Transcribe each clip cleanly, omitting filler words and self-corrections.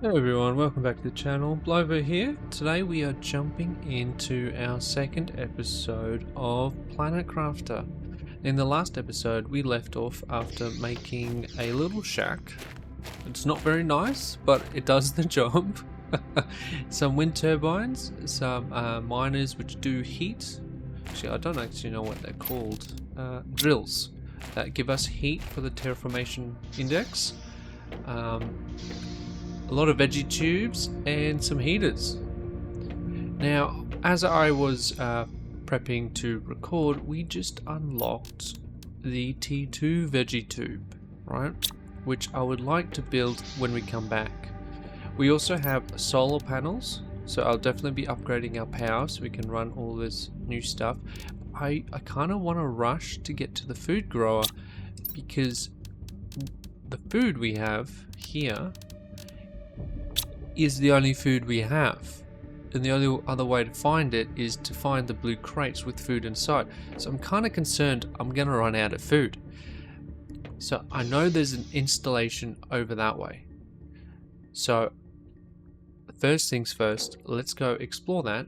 Hello everyone, welcome back to the channel. Blover here. Today we are jumping into our second episode of Planetcrafter. In the last episode we left off after making a little shack. It's not very nice, but it does the job. Some wind turbines, some miners which do heat. Actually, I don't actually know what they're called. Drills that give us heat for the terraformation index. A lot of veggie tubes and some heaters. Now, as I was prepping to record, we just unlocked the T2 veggie tube, right? Which I would like to build when we come back. We also have solar panels, so I'll definitely be upgrading our power so we can run all this new stuff. I kind of want to rush to get to the food grower because the food we have here is the only food we have, and the only other way to find it is to find the blue crates with food inside. So I'm kind of concerned I'm gonna run out of food. So I know there's an installation over that way, so first things first, let's go explore that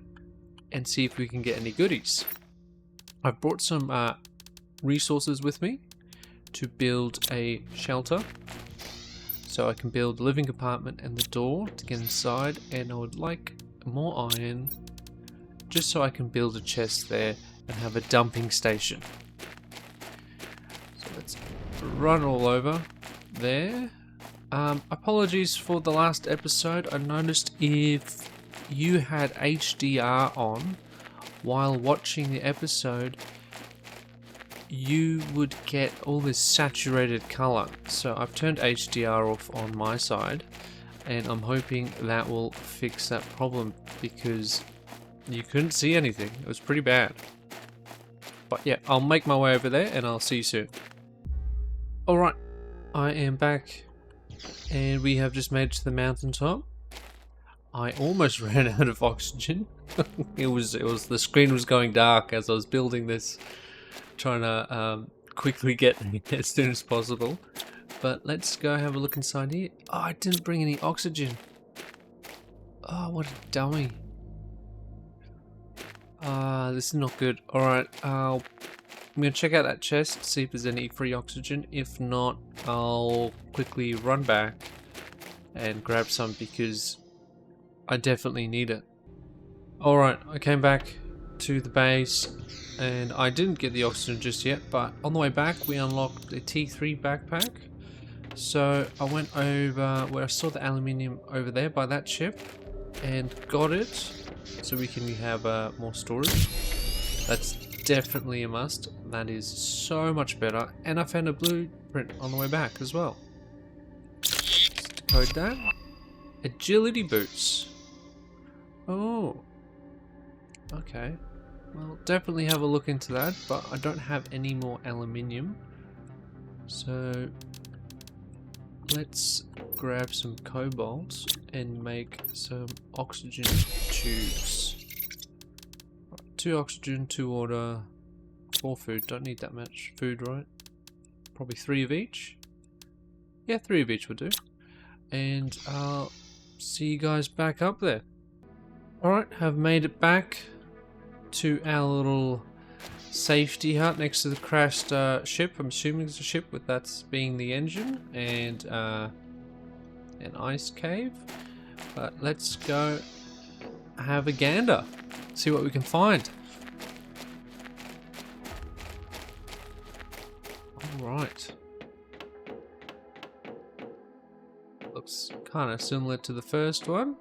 and see if we can get any goodies. I've brought some resources with me to build a shelter. So I can build a living compartment and the door to get inside, and I would like more iron just so I can build a chest there and have a dumping station. So let's run all over there. Apologies for the last episode. I noticed if you had HDR on while watching the episode, you would get all this saturated color. So I've turned HDR off on my side, and I'm hoping that will fix that problem because you couldn't see anything. It was pretty bad. But yeah, I'll make my way over there and I'll see you soon. Alright, I am back and we have just made it to the mountaintop. I almost ran out of oxygen. it was the screen was going dark as I was building this, trying to quickly get as soon as possible. But let's go have a look inside here. Oh, I didn't bring any oxygen. Oh, what a dummy. This is not good. Alright, I'm going to check out that chest, see if there's any free oxygen. If not, I'll quickly run back and grab some because I definitely need it. Alright, I came back to the base and I didn't get the oxygen just yet, but on the way back we unlocked the T3 backpack. So I went over where I saw the aluminium over there by that ship and got it so we can have more storage. That's definitely a must. That is so much better, and I found a blueprint on the way back as well. Let's decode that. Agility boots. Oh, okay. Well, definitely have a look into that, but I don't have any more aluminium. So let's grab some cobalt and make some oxygen tubes. 2 oxygen, 2 water, 4 food. Don't need that much food, right? Probably 3 of each. Yeah, 3 of each would do. And I'll see you guys back up there. Alright, have made it back to our little safety hut next to the crashed ship. I'm assuming it's a ship with that's being the engine and an ice cave. But let's go have a gander, see what we can find. Alright. Looks kind of similar to the first one.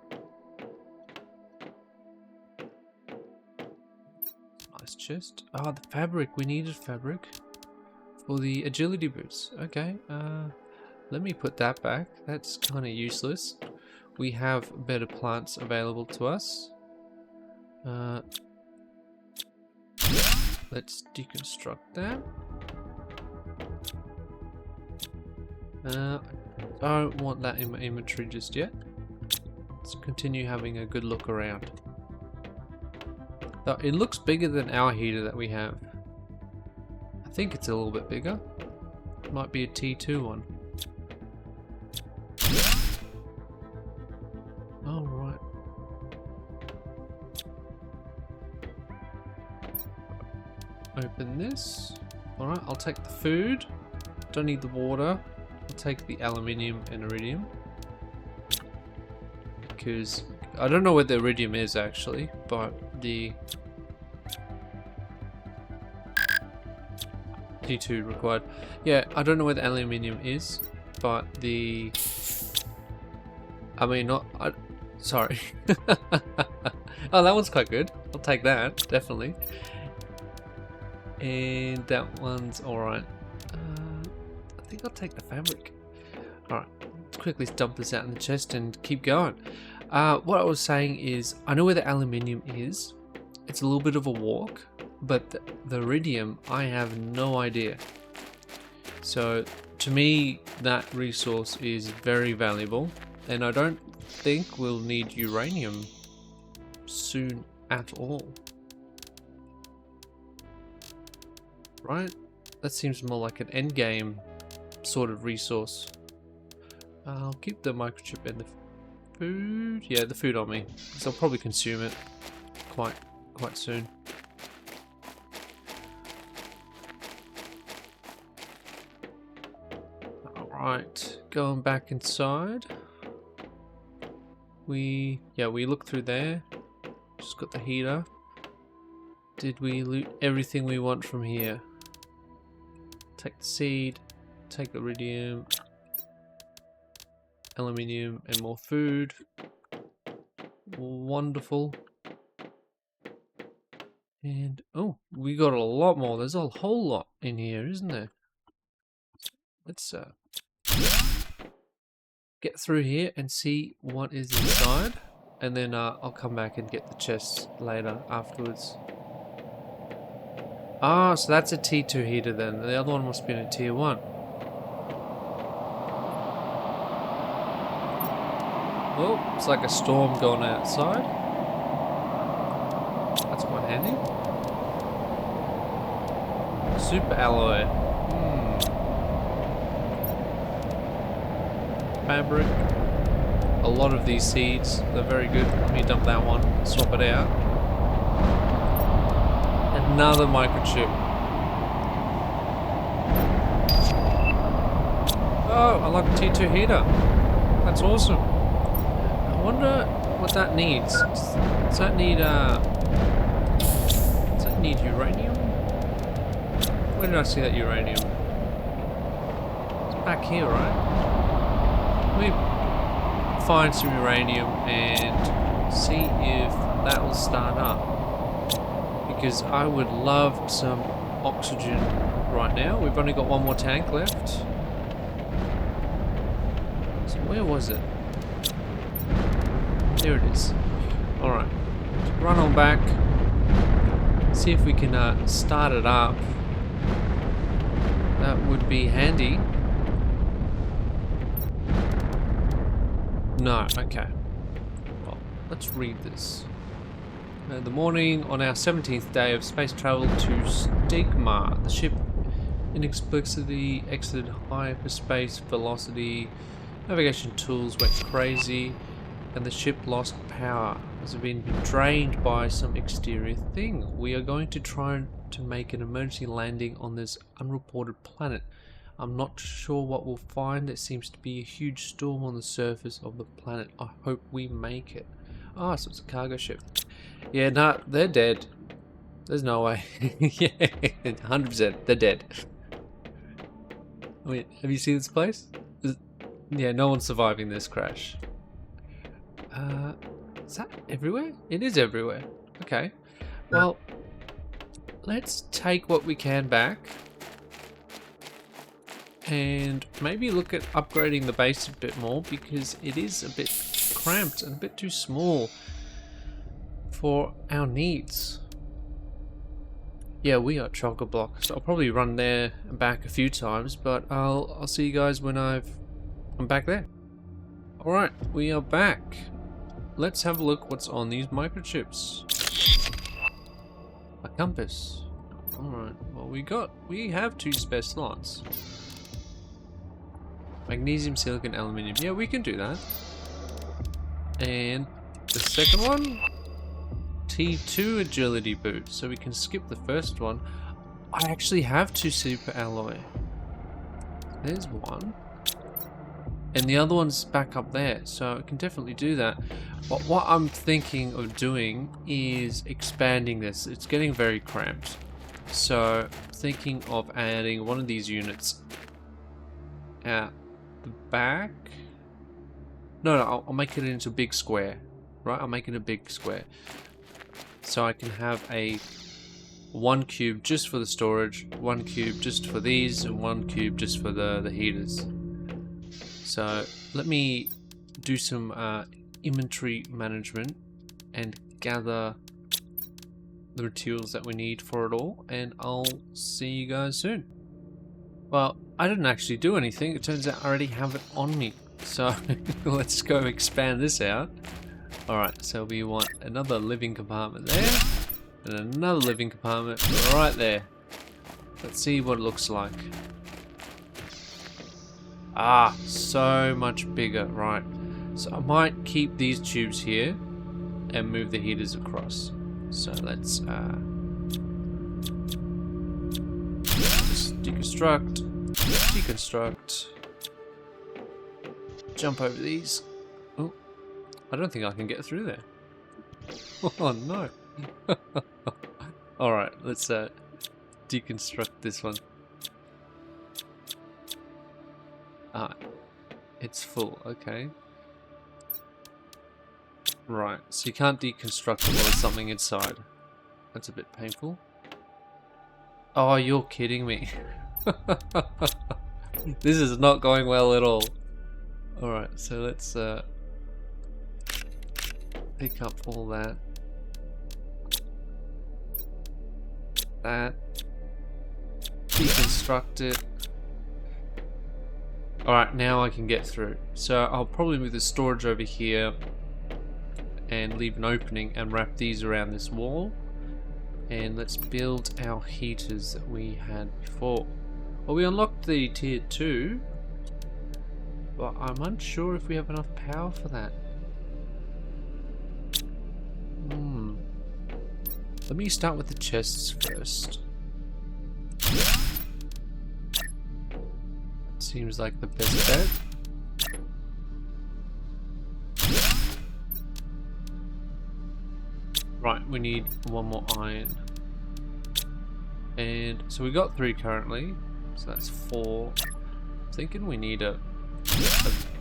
Chest. Oh, the fabric. We needed fabric for the agility boots. Okay, let me put that back. That's kind of useless. We have better plants available to us. Let's deconstruct that. I don't want that in my inventory just yet. Let's continue having a good look around. It looks bigger than our heater that we have. I think it's a little bit bigger. It might be a T2 one. Open this. Alright, I'll take the food. Don't need the water. I'll take the aluminium and iridium. Because I don't know where the iridium is actually, but the T2 required. Yeah, I don't know where the aluminium is, but the... I mean, not... sorry. Oh, that one's quite good. I'll take that, definitely. And that one's alright. I think I'll take the fabric. Alright, let's quickly dump this out in the chest and keep going. What I was saying is, I know where the aluminium is. It's a little bit of a walk. But the iridium, I have no idea. So to me, that resource is very valuable, and I don't think we'll need uranium soon at all. Right? That seems more like an endgame sort of resource. I'll keep the microchip and the food. Yeah, the food on me, because I'll probably consume it quite soon. Right, going back inside. We looked through there. Just got the heater. Did we loot everything we want from here? Take the seed, take the iridium, aluminium, and more food. Wonderful. And oh, we got a lot more. There's a whole lot in here, isn't there? Let's get through here and see what is inside, and then I'll come back and get the chests later afterwards. Ah, so that's a T2 heater then. The other one must be in a tier 1. Well, it's like a storm going outside. That's quite handy. Super alloy. Fabric. A lot of these seeds, they're very good. Let me dump that one, swap it out. Another microchip. Oh, I like the T2 heater. That's awesome. I wonder what that needs. Does that need uranium? Where did I see that uranium? It's back here, right? Let me find some uranium and see if that will start up. Because I would love some oxygen right now. We've only got one more tank left. So where was it? There it is. Alright. Run on back. See if we can start it up. That would be handy. No, okay. Well, let's read this. The morning on our 17th day of space travel to Stigma, the ship inexplicably exited hyperspace velocity. Navigation tools went crazy, and the ship lost power. Has been drained by some exterior thing. We are going to try to make an emergency landing on this unreported planet. I'm not sure what we'll find. There seems to be a huge storm on the surface of the planet. I hope we make it. Ah, so it's a cargo ship. Yeah, nah, they're dead. There's no way. Yeah, 100%, they're dead. Wait, have you seen this place? Yeah, no one's surviving this crash. Is that everywhere? It is everywhere. Okay. Well, let's take what we can back. And maybe look at upgrading the base a bit more, because it is a bit cramped and a bit too small for our needs. Yeah, we are chock-a-block, so I'll probably run there and back a few times, but I'll see you guys when I'm back there. Alright, we are back. Let's have a look what's on these microchips. A compass. Alright, well we have 2 spare slots. Magnesium, silicon, aluminium. Yeah, we can do that. And the second one, T2 agility boot. So we can skip the first one. I actually have 2 super alloy. There's one. And the other one's back up there, so I can definitely do that. But what I'm thinking of doing is expanding this. It's getting very cramped. So, thinking of adding one of these units at the back. No, I'll make it into a big square. Right, I'll make it a big square. So I can have a 1 cube just for the storage, 1 cube just for these, and 1 cube just for the heaters. So let me do some inventory management and gather the materials that we need for it all, and I'll see you guys soon. Well, I didn't actually do anything. It turns out I already have it on me. So let's go expand this out. Alright, so we want another living compartment there, and another living compartment right there. Let's see what it looks like. Ah, so much bigger, right. So I might keep these tubes here and move the heaters across. So let's just deconstruct, jump over these. Oh, I don't think I can get through there. Oh no. Alright, let's deconstruct this one. Ah, it's full, okay. Right, so you can't deconstruct it while there's something inside. That's a bit painful. Oh, you're kidding me. This is not going well at all. Alright, so let's pick up all that. Deconstruct it. Alright, now I can get through. So I'll probably move the storage over here and leave an opening and wrap these around this wall. And let's build our heaters that we had before. Well, we unlocked the tier 2, but I'm unsure if we have enough power for that. Let me start with the chests first. Seems like the best bet. Right, we need 1 more iron. And so we got 3 currently, so that's 4. I'm thinking we need a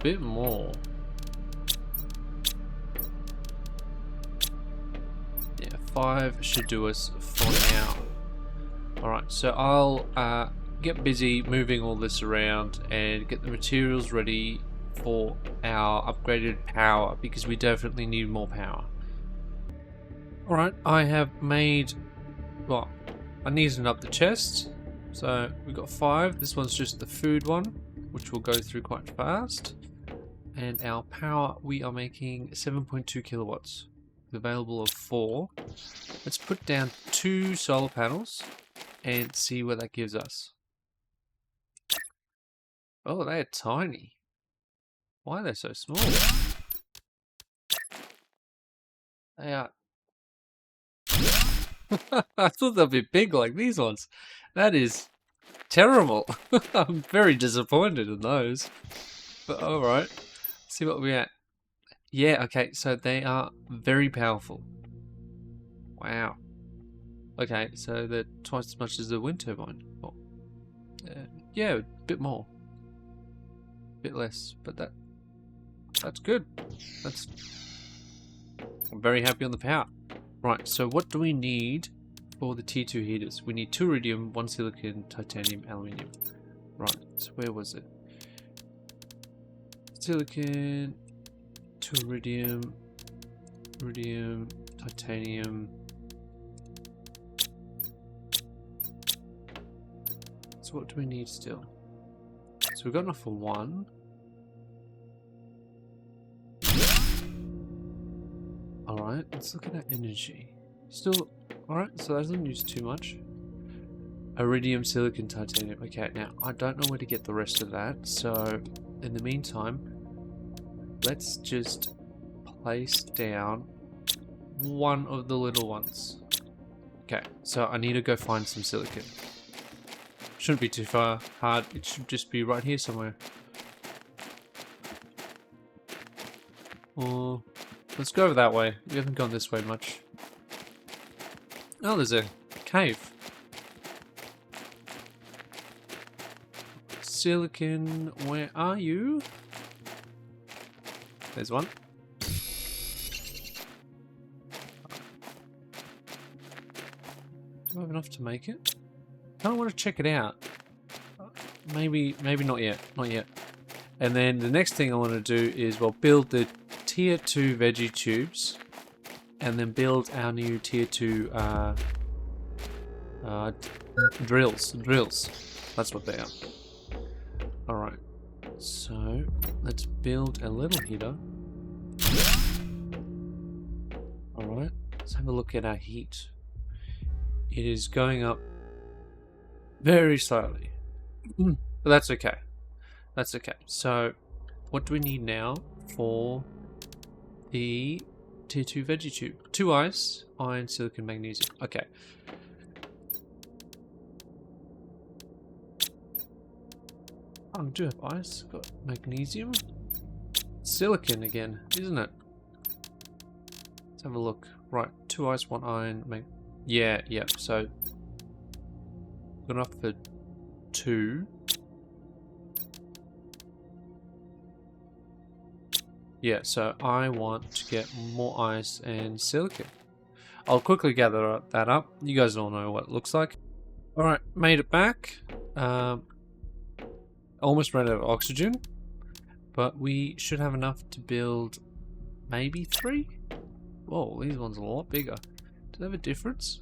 bit more. Yeah, 5 should do us for now. Alright, so I'll get busy moving all this around and get the materials ready for our upgraded power, because we definitely need more power. Alright, I have made, well, I neatened up the chest. So we've got 5. This one's just the food one, which will go through quite fast. And our power, we are making 7.2 kilowatts, available of 4. Let's put down 2 solar panels and see what that gives us. Oh, they're tiny. Why are they so small? They are. I thought they'd be big like these ones. That is terrible. I'm very disappointed in those. But alright. See what we're at. Yeah, okay, so they are very powerful. Wow. Okay, so they're twice as much as the wind turbine. Well, yeah, a bit more. Bit less, but that's good. I'm very happy on the power. Right, so what do we need for the tier 2 heaters? We need 2 iridium, 1 silicon, titanium, aluminium. Right, so where was it? Silicon, 2 iridium, titanium. So what do we need still? So we've got enough for 1. Alright, let's look at our energy. Still, alright, so that doesn't use too much. Iridium, silicon, titanium. Okay, now, I don't know where to get the rest of that, so in the meantime, let's just place down one of the little ones. Okay, so I need to go find some silicon. Shouldn't be too far hard. It should just be right here somewhere. Or let's go over that way. We haven't gone this way much. Oh, there's a cave. Silicon, where are you? There's one. Do I have enough to make it? I kind of want to check it out. Maybe not yet. Not yet. And then the next thing I want to do is, well, build the tier 2 veggie tubes. And then build our new tier 2 drills. That's what they are. Alright. So, let's build a little heater. Alright. Let's have a look at our heat. It is going up very slowly. But that's okay. That's okay. So, what do we need now for the tier 2 veggie tube? 2 ice, iron, silicon, magnesium. Okay. I do have ice. Got magnesium. Silicon again, isn't it? Let's have a look. Right, 2 ice, 1 iron. Yeah. So, good enough for 2. Yeah, so I want to get more ice and silicon. I'll quickly gather that up. You guys all know what it looks like. Alright, made it back. Almost ran out of oxygen. But we should have enough to build maybe 3? Whoa, these ones are a lot bigger. Do they have a difference?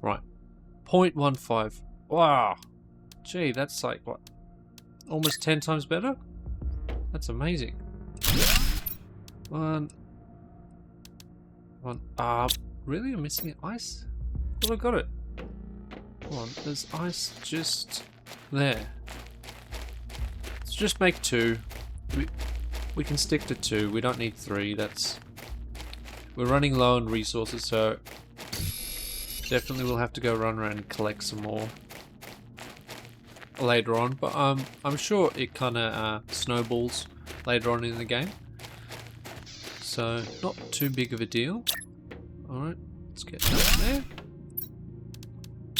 Right. 0.15. Wow. Gee, that's like, what? Almost 10 times better? That's amazing. One. Really? I'm missing ice? Well, I got it. Hold on, there's ice just there. Let's just make 2. We can stick to 2. We don't need 3. We're running low on resources, so definitely we'll have to go run around and collect some more later on. But I'm sure it kind of snowballs later on in the game. So, not too big of a deal. Alright, let's get that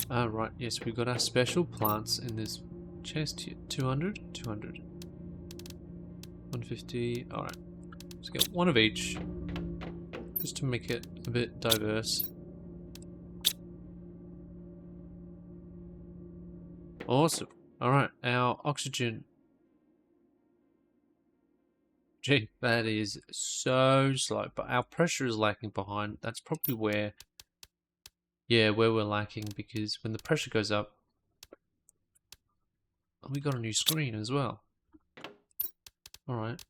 there. Right, yes, we've got our special plants in this chest here. 200, 200. 150, alright. Let's get 1 of each. Just to make it a bit diverse. Awesome. Alright, our oxygen. Gee, that is so slow, but our pressure is lacking behind. That's probably where we're lacking, because when the pressure goes up, we got a new screen as well. Alright,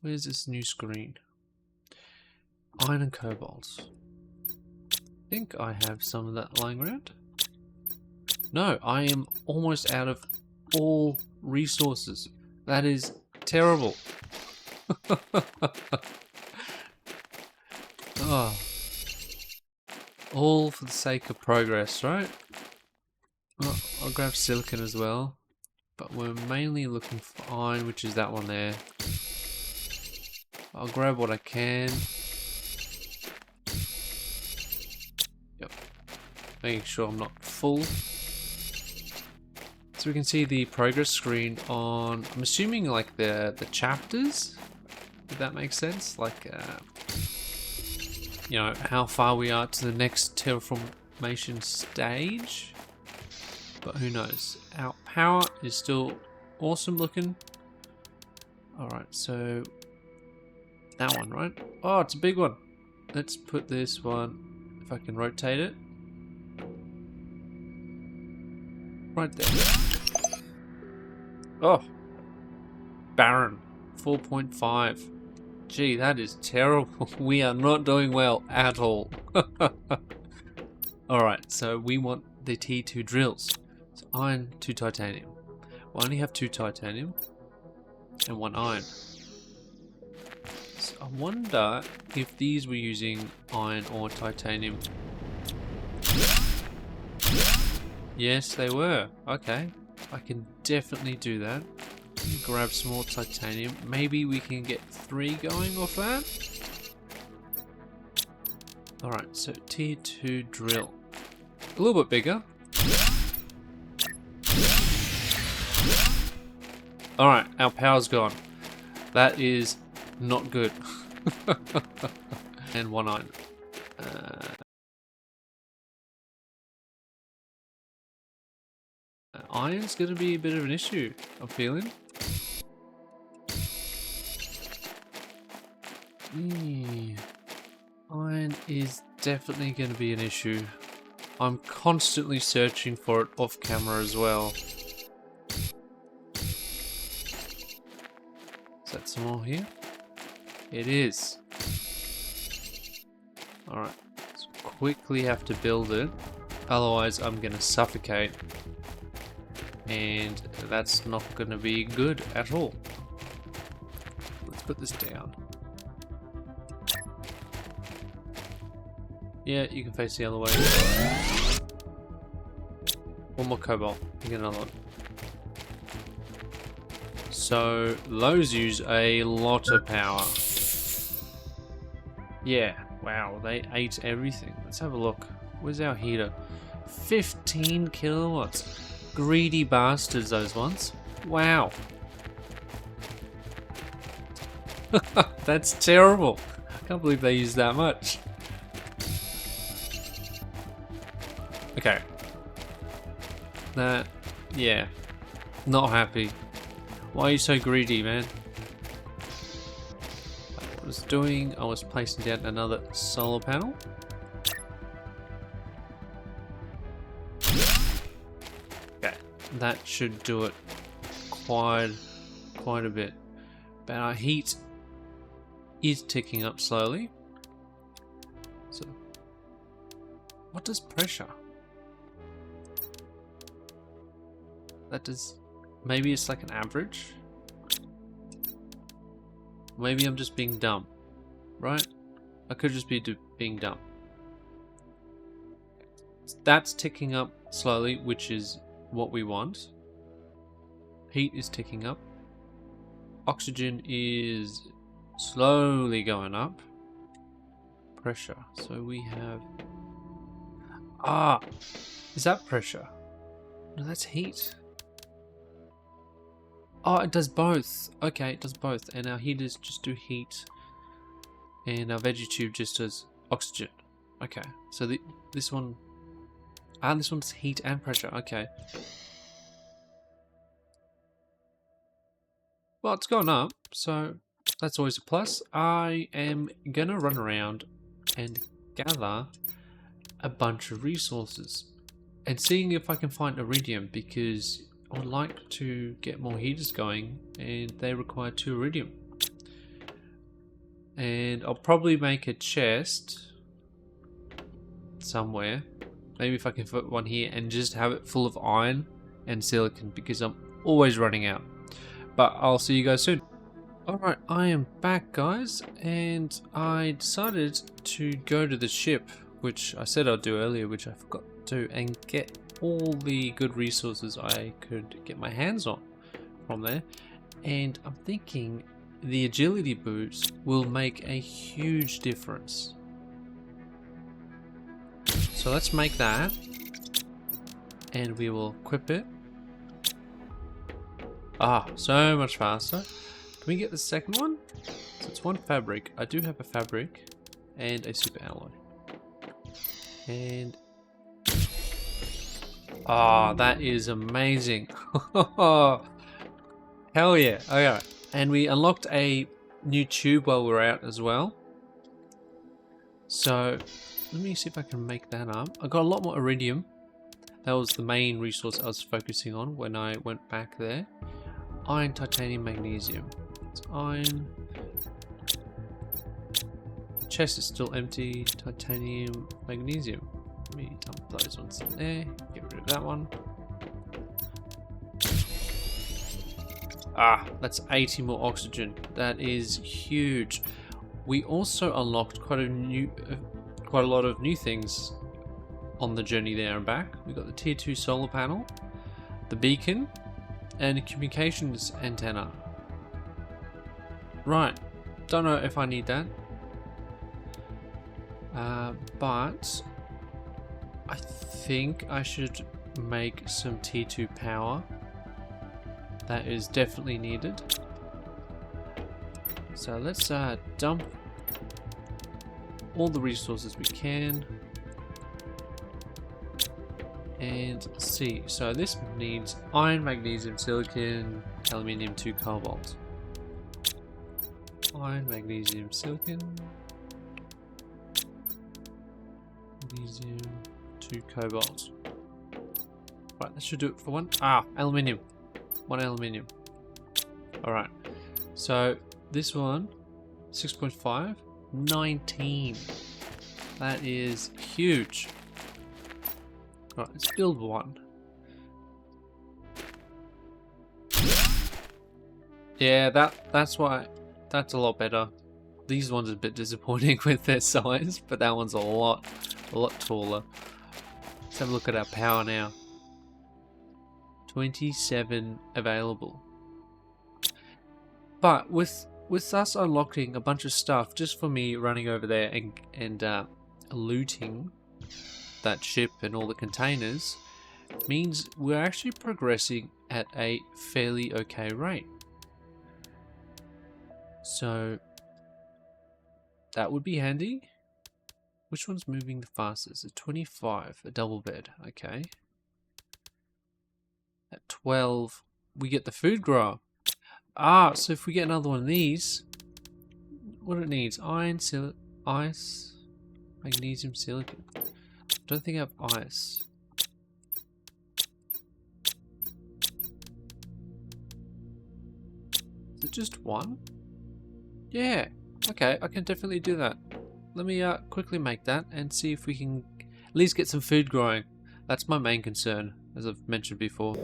where's this new screen? Iron and cobalt. I think I have some of that lying around. No, I am almost out of all resources. That is terrible. Oh. All for the sake of progress, right? Oh, I'll grab silicon as well. But we're mainly looking for iron, which is that one there. I'll grab what I can. Yep. Making sure I'm not full. So we can see the progress screen on, I'm assuming like the chapters, if that makes sense, like you know, how far we are to the next terraformation stage, but who knows. Our power is still awesome looking. Alright, so that one, right? Oh, it's a big one. Let's put this one, if I can rotate it, right there. Oh, barren, 4.5. Gee, that is terrible. We are not doing well at all. Alright, so we want the T2 drills. So iron, 2 titanium. We only have 2 titanium and 1 iron. So I wonder if these were using iron or titanium. Yes, they were. Okay. I can definitely do that. Grab some more titanium. Maybe we can get 3 going off that. Alright, so tier 2 drill. A little bit bigger. Alright, our power's gone. That is not good. And 1 iron. Iron's going to be a bit of an issue, I'm feeling. Iron is definitely going to be an issue. I'm constantly searching for it off camera as well. Is that some more here? It is. Alright, so quickly have to build it. Otherwise I'm going to suffocate. And that's not going to be good at all. Let's put this down. Yeah, you can face the other way. One more cobalt. You get another one. So those use a lot of power. Yeah, wow, they ate everything. Let's have a look. Where's our heater? 15 kilowatts. Greedy bastards, those ones. Wow. That's terrible. I can't believe they use that much. Okay. Yeah. Not happy. Why are you so greedy, man? What I was doing, I was placing down another solar panel. Okay, that should do it quite a bit. But our heat is ticking up slowly. So, what does pressure? That does. Maybe it's like an average. Maybe I'm just being dumb, right? I could just be being dumb. That's ticking up slowly, which is what we want. Heat is ticking up. Oxygen is slowly going up. Pressure. So we have... is that pressure? No, that's heat. Oh, it does both. Okay, it does both. And our heaters just do heat. And our veggie tube just does oxygen. Okay, so this one... this one's heat and pressure. Okay. Well, it's gone up, so that's always a plus. I am gonna run around and gather a bunch of resources. And seeing if I can find iridium, because I would like to get more heaters going, and they require 2 iridium. And I'll probably make a chest somewhere. Maybe if I can put one here and just have it full of iron and silicon, because I'm always running out. But I'll see you guys soon. Alright, I am back, guys, and I decided to go to the ship, which I said I'd do earlier, which I forgot to, and get all the good resources I could get my hands on from there. And I'm thinking the agility boost will make a huge difference. So let's make that, and we will equip it. So much faster. Can we get the second one? So it's 1 fabric. I do have a fabric and a super alloy. And that is amazing. Hell yeah. Okay. And we unlocked a new tube while we're out as well. So let me see if I can make that up. I got a lot more iridium. That was the main resource I was focusing on when I went back there. Iron, titanium, magnesium. It's iron. Chest is still empty. Titanium, magnesium. Let me dump those ones in there. Get rid of that one. That's 80 more oxygen. That is huge. We also unlocked quite a lot of new things on the journey there and back. We've got the tier 2 solar panel, the beacon, and a communications antenna. Right, don't know if I need that. But I think I should make some tier 2 power. That is definitely needed. So let's dump all the resources we can and see. So this needs iron, magnesium, silicon, aluminium, 2 cobalt. Iron, magnesium, silicon, magnesium, 2 cobalt. Right, that should do it for one. Aluminium. 1 aluminium. Alright. So this one, 6.5, 19. That is huge. Right, let's build one. Yeah, that's why. That's a lot better. These ones are a bit disappointing with their size, but that one's a lot taller. Let's have a look at our power now. 27 available. But with us unlocking a bunch of stuff just for me running over there and looting that ship and all the containers, means we're actually progressing at a fairly okay rate. So that would be handy. Which one's moving the fastest? A 25, a double bed. Okay. At 12, we get the food grower. So if we get another one of these, what it needs? Iron, ice, magnesium, silicon. I don't think I have ice. Is it just one? Yeah. Okay, I can definitely do that. Let me quickly make that and see if we can at least get some food growing. That's my main concern, as I've mentioned before.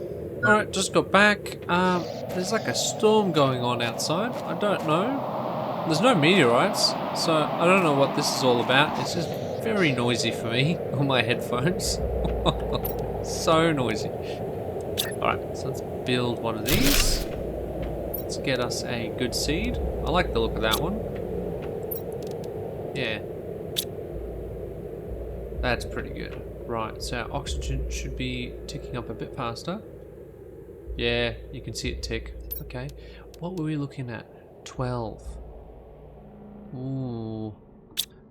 Alright, just got back. There's like a storm going on outside. I don't know. There's no meteorites, so I don't know what this is all about. It's just very noisy for me on my headphones. So noisy. Alright, so let's build one of these. Let's get us a good seed. I like the look of that one. Yeah. That's pretty good. Right, so our oxygen should be ticking up a bit faster. Yeah, you can see it tick. Okay. What were we looking at? 12. Ooh.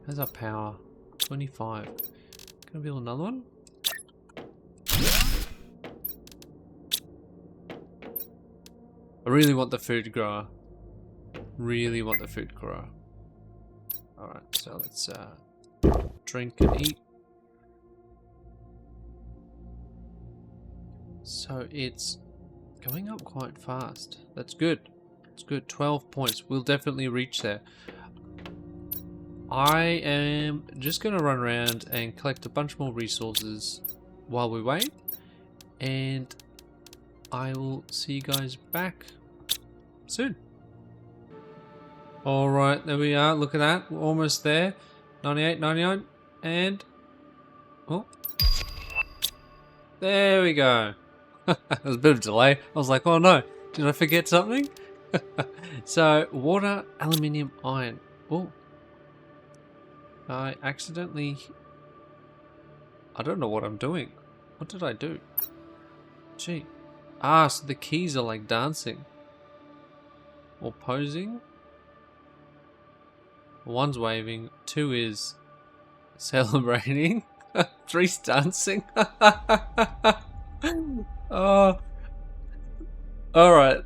How's our power? 25. Can I build another one? I really want the food grower. Really want the food grower. Alright, so let's drink and eat. So it's going up quite fast. That's good. It's good. 12 points. We'll definitely reach there. I am just going to run around and collect a bunch more resources while we wait. And I will see you guys back soon. Alright, there we are. Look at that. We're almost there. 98, 99, and... oh. There we go. There's a bit of a delay. I was like, oh no, did I forget something? So, water, aluminium, iron. Oh. I accidentally... I don't know what I'm doing. What did I do? Gee. So the keys are like dancing. Or posing. One's waving, 2 is celebrating, 3's dancing. Oh, alright,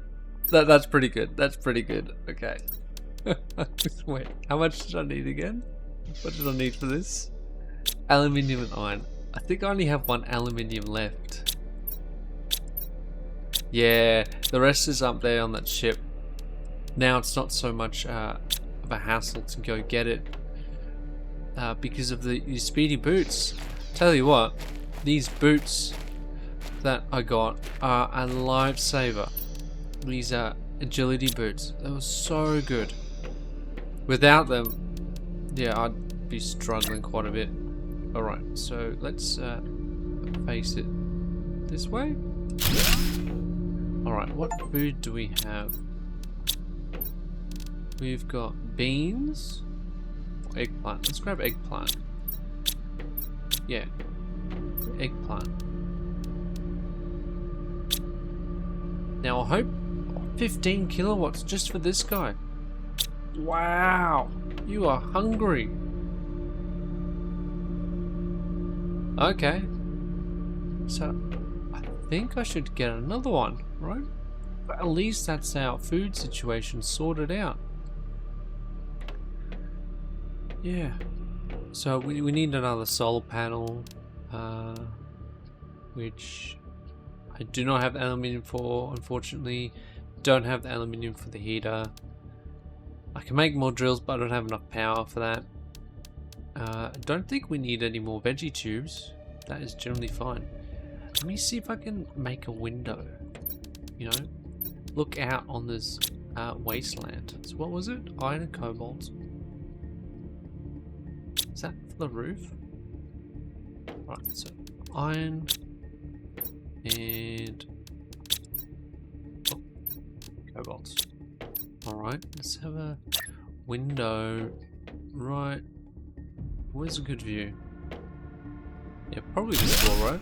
that's pretty good. That's pretty good. Okay. Wait, how much did I need again? What did I need for this? Aluminium and iron. I think I only have 1 aluminium left. Yeah, the rest is up there on that ship. Now it's not so much of a hassle to go get it because of these speedy boots. Tell you what, these boots that I got are a lifesaver. These are agility boots. They were so good. Without them, yeah, I'd be struggling quite a bit. Alright, so let's face it this way. Alright, what food do we have? We've got beans. Eggplant. Let's grab eggplant. Yeah. Eggplant. Now I hope 15 kilowatts just for this guy. Wow. You are hungry. Okay. So I think I should get another one, right? But at least that's our food situation sorted out. Yeah. So we need another solar panel, which I do not have aluminium for, unfortunately. Don't have the aluminium for the heater. I can make more drills, but I don't have enough power for that. Don't think we need any more veggie tubes. That is generally fine. Let me see if I can make a window. You know, look out on this wasteland. So what was it? Iron and cobalt. Is that for the roof? Right, so iron and cobalt. Alright, let's have a window right. Where's a good view? Yeah, probably this floor, right?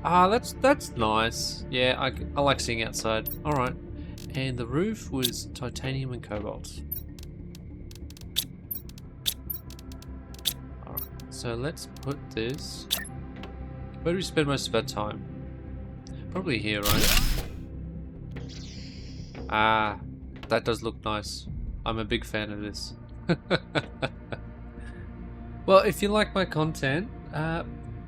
Ah, that's nice. Yeah, I like seeing outside. Alright. And the roof was titanium and cobalt. Alright, so let's put this... Where do we spend most of our time? Probably here, right? Ah, that does look nice. I'm a big fan of this. Well, if you like my content,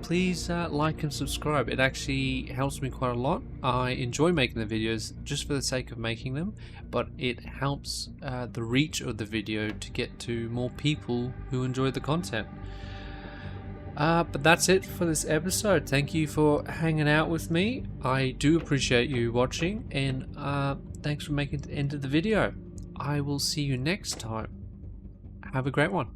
please like and subscribe. It actually helps me quite a lot. I enjoy making the videos just for the sake of making them, but it helps the reach of the video to get to more people who enjoy the content. But that's it for this episode. Thank you for hanging out with me. I do appreciate you watching, and thanks for making it to the end of the video. I will see you next time. Have a great one.